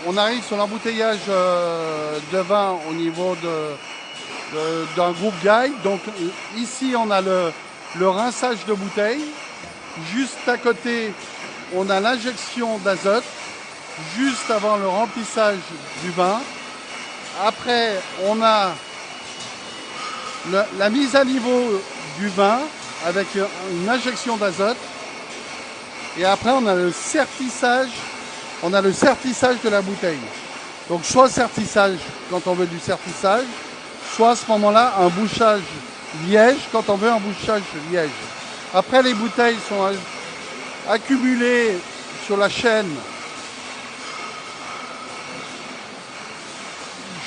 on arrive sur l'embouteillage de vin au niveau d'un groupe Gaille. Donc ici, on a le rinçage de bouteilles. Juste à côté, on a l'injection d'azote, juste avant le remplissage du vin. Après, on a la mise à niveau du vin avec une injection d'azote. Et après, on a le sertissage. On a le sertissage de la bouteille. Donc, soit sertissage quand on veut du sertissage, soit à ce moment-là, un bouchage liège quand on veut un bouchage liège. Après, les bouteilles sont accumulées sur la chaîne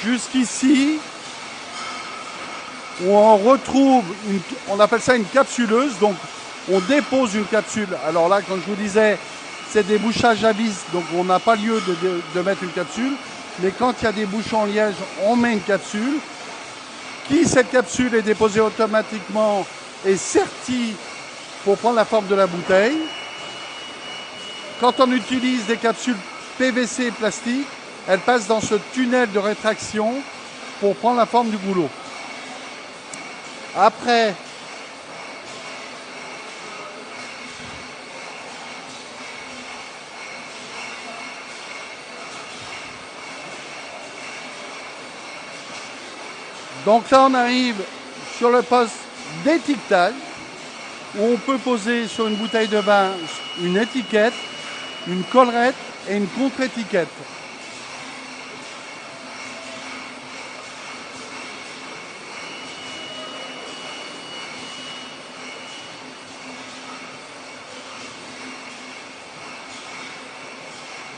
jusqu'ici, où on retrouve, on appelle ça une capsuleuse. Donc, on dépose une capsule. Alors là, quand je vous disais, c'est des bouchages à vis, donc on n'a pas lieu de mettre une capsule. Mais quand il y a des bouchons en liège, on met une capsule. Cette capsule est déposée automatiquement et sertie pour prendre la forme de la bouteille. Quand on utilise des capsules PVC plastique, elles passent dans ce tunnel de rétraction pour prendre la forme du goulot. Après, donc là, on arrive sur le poste d'étiquetage où on peut poser sur une bouteille de vin une étiquette, une collerette et une contre-étiquette.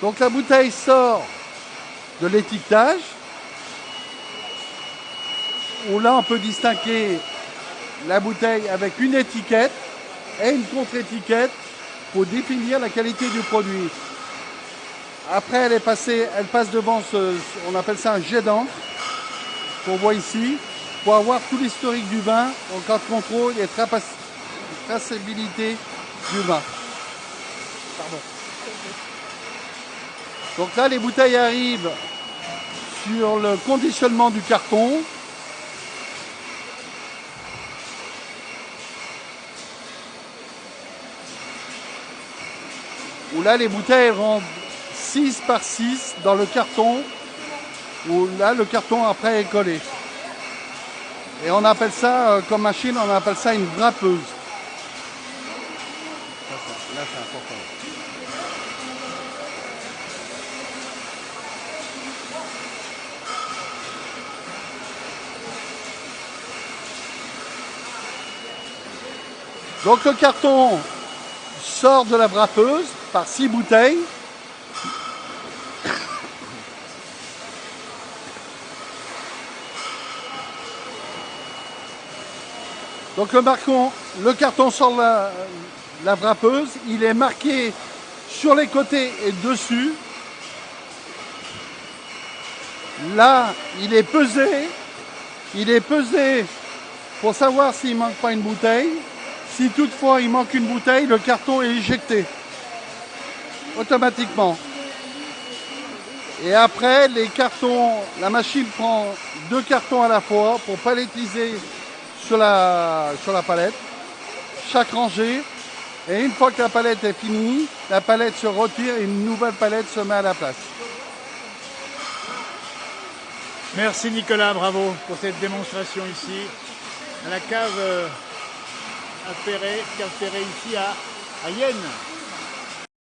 Donc la bouteille sort de l'étiquetage, où là on peut distinguer la bouteille avec une étiquette et une contre-étiquette pour définir la qualité du produit. Après elle passe devant on appelle ça un jet d'encre, qu'on voit ici, pour avoir tout l'historique du vin en cas de contrôle et traçabilité du vin. Pardon. Donc là, les bouteilles arrivent sur le conditionnement du carton. Où là, les bouteilles rentrent 6 par 6 dans le carton. Où là, le carton après est collé. Et on appelle ça, comme machine, on appelle ça une wrappeuse. Là, c'est important. Donc le carton sort de la wrappeuse par 6 bouteilles. Donc le carton sort de la wrappeuse, il est marqué sur les côtés et dessus. Là, il est pesé pour savoir s'il ne manque pas une bouteille. Si toutefois il manque une bouteille, le carton est éjecté automatiquement. Et après, les cartons, la machine prend 2 cartons à la fois pour palettiser sur la palette, chaque rangée. Et une fois que la palette est finie, la palette se retire et une nouvelle palette se met à la place. Merci Nicolas, bravo pour cette démonstration ici à la cave Ferré ici à Yenne.